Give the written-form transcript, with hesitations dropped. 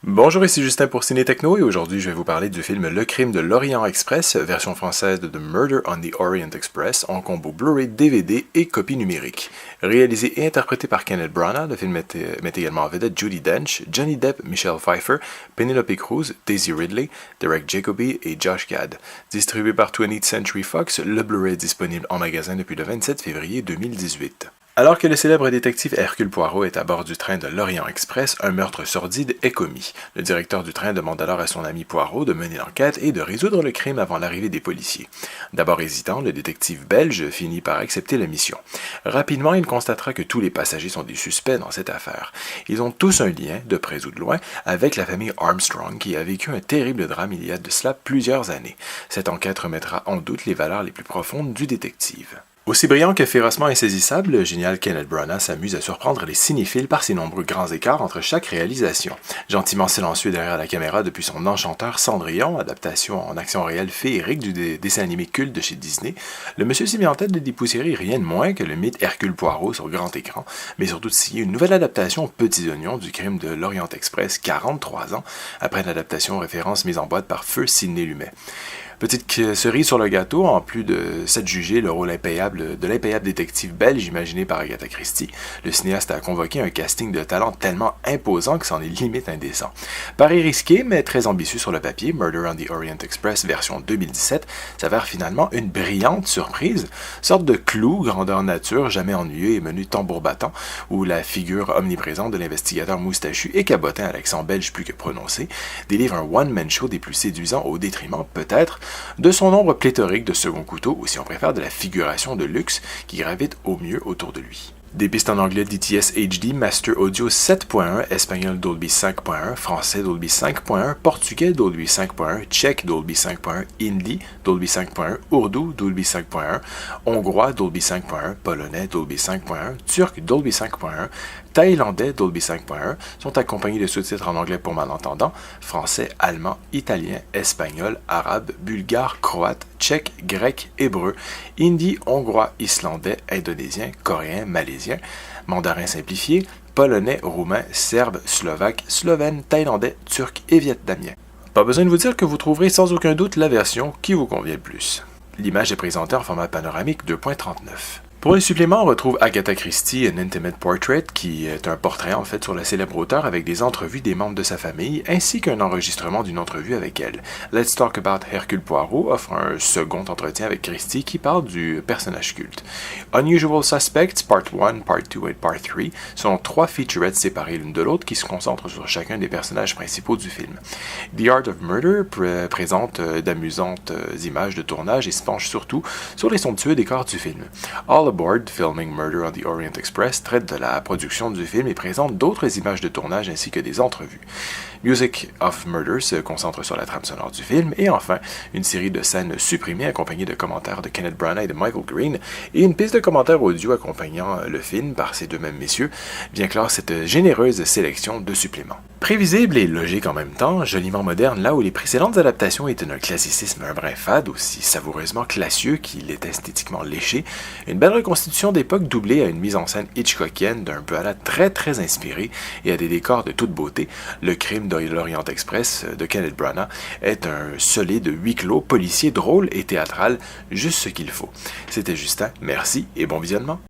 Bonjour, ici Justin pour Ciné Techno et aujourd'hui je vais vous parler du film Le Crime de l'Orient Express, version française de The Murder on the Orient Express, en combo Blu-ray, DVD et copie numérique. Réalisé et interprété par Kenneth Branagh, le film met également en vedette Judi Dench, Johnny Depp, Michelle Pfeiffer, Penelope Cruz, Daisy Ridley, Derek Jacobi et Josh Gad. Distribué par 20th Century Fox, le Blu-ray est disponible en magasin depuis le 27 février 2018. Alors que le célèbre détective Hercule Poirot est à bord du train de l'Orient Express, un meurtre sordide est commis. Le directeur du train demande alors à son ami Poirot de mener l'enquête et de résoudre le crime avant l'arrivée des policiers. D'abord hésitant, le détective belge finit par accepter la mission. Rapidement, il constatera que tous les passagers sont des suspects dans cette affaire. Ils ont tous un lien, de près ou de loin, avec la famille Armstrong qui a vécu un terrible drame il y a de cela plusieurs années. Cette enquête remettra en doute les valeurs les plus profondes du détective. Aussi brillant que férocement insaisissable, le génial Kenneth Branagh s'amuse à surprendre les cinéphiles par ses nombreux grands écarts entre chaque réalisation. Gentiment silencieux derrière la caméra depuis son Enchanteur Cendrillon, adaptation en action réelle féerique du dessin animé culte de chez Disney, le monsieur s'est mis en tête de dépoussiérer rien de moins que le mythe Hercule Poirot sur grand écran, mais surtout de signer une nouvelle adaptation aux petits oignons du crime de l'Orient Express 43 ans, après une adaptation référence mise en boîte par feu Sidney Lumet. Petite cerise sur le gâteau, en plus de s'être jugé le rôle impayable de l'impayable détective belge imaginé par Agatha Christie, le cinéaste a convoqué un casting de talent tellement imposant que c'en est limite indécent. Pari risqué, mais très ambitieux sur le papier, Murder on the Orient Express version 2017 s'avère finalement une brillante surprise, sorte de clou grandeur nature, jamais ennuyeux et menu tambour battant, où la figure omniprésente de l'investigateur moustachu et cabotin à l'accent belge plus que prononcé délivre un one-man show des plus séduisants au détriment, peut-être, de son nombre pléthorique de second couteau, ou si on préfère de la figuration de luxe qui gravite au mieux autour de lui. Des pistes en anglais DTS HD, Master Audio 7.1, espagnol Dolby 5.1, français Dolby 5.1, portugais Dolby 5.1, tchèque Dolby 5.1, hindi Dolby 5.1, ourdou Dolby 5.1, hongrois Dolby 5.1, polonais Dolby 5.1, turc Dolby 5.1, thaïlandais Dolby 5.1 sont accompagnés de sous-titres en anglais pour malentendants, français, allemand, italien, espagnol, arabe, bulgare, croate, tchèque, grec, hébreu, hindi, hongrois, islandais, indonésien, coréen, malaisien, mandarin simplifié, polonais, roumain, serbe, slovaque, slovène, thaïlandais, turc et vietnamien. Pas besoin de vous dire que vous trouverez sans aucun doute la version qui vous convient le plus. L'image est présentée en format panoramique 2.39. Pour les suppléments, on retrouve Agatha Christie, An Intimate Portrait, qui est un portrait en fait sur la célèbre auteure avec des entrevues des membres de sa famille, ainsi qu'un enregistrement d'une entrevue avec elle. Let's Talk About Hercule Poirot offre un second entretien avec Christie qui parle du personnage culte. Unusual Suspects, Part 1, Part 2 et Part 3 sont trois featurettes séparées l'une de l'autre qui se concentrent sur chacun des personnages principaux du film. The Art of Murder présente d'amusantes images de tournage et se penche surtout sur les somptueux décors du film. All Aboard, Filming Murder on the Orient Express, traite de la production du film et présente d'autres images de tournage ainsi que des entrevues. Music of Murder se concentre sur la trame sonore du film et enfin, une série de scènes supprimées accompagnées de commentaires de Kenneth Branagh et de Michael Green et une piste de commentaires audio accompagnant le film par ces deux mêmes messieurs vient clore cette généreuse sélection de suppléments. Prévisible et logique en même temps, joliment moderne là où les précédentes adaptations étaient d'un classicisme un brin fade, aussi savoureusement classieux qu'il est esthétiquement léché, une belle reconstitution d'époque doublée à une mise en scène hitchcockienne d'un Branagh très inspiré et à des décors de toute beauté, le crime de l'Orient Express de Kenneth Branagh est un solide huis clos policier drôle et théâtral, juste ce qu'il faut. C'était Justin, merci et bon visionnement.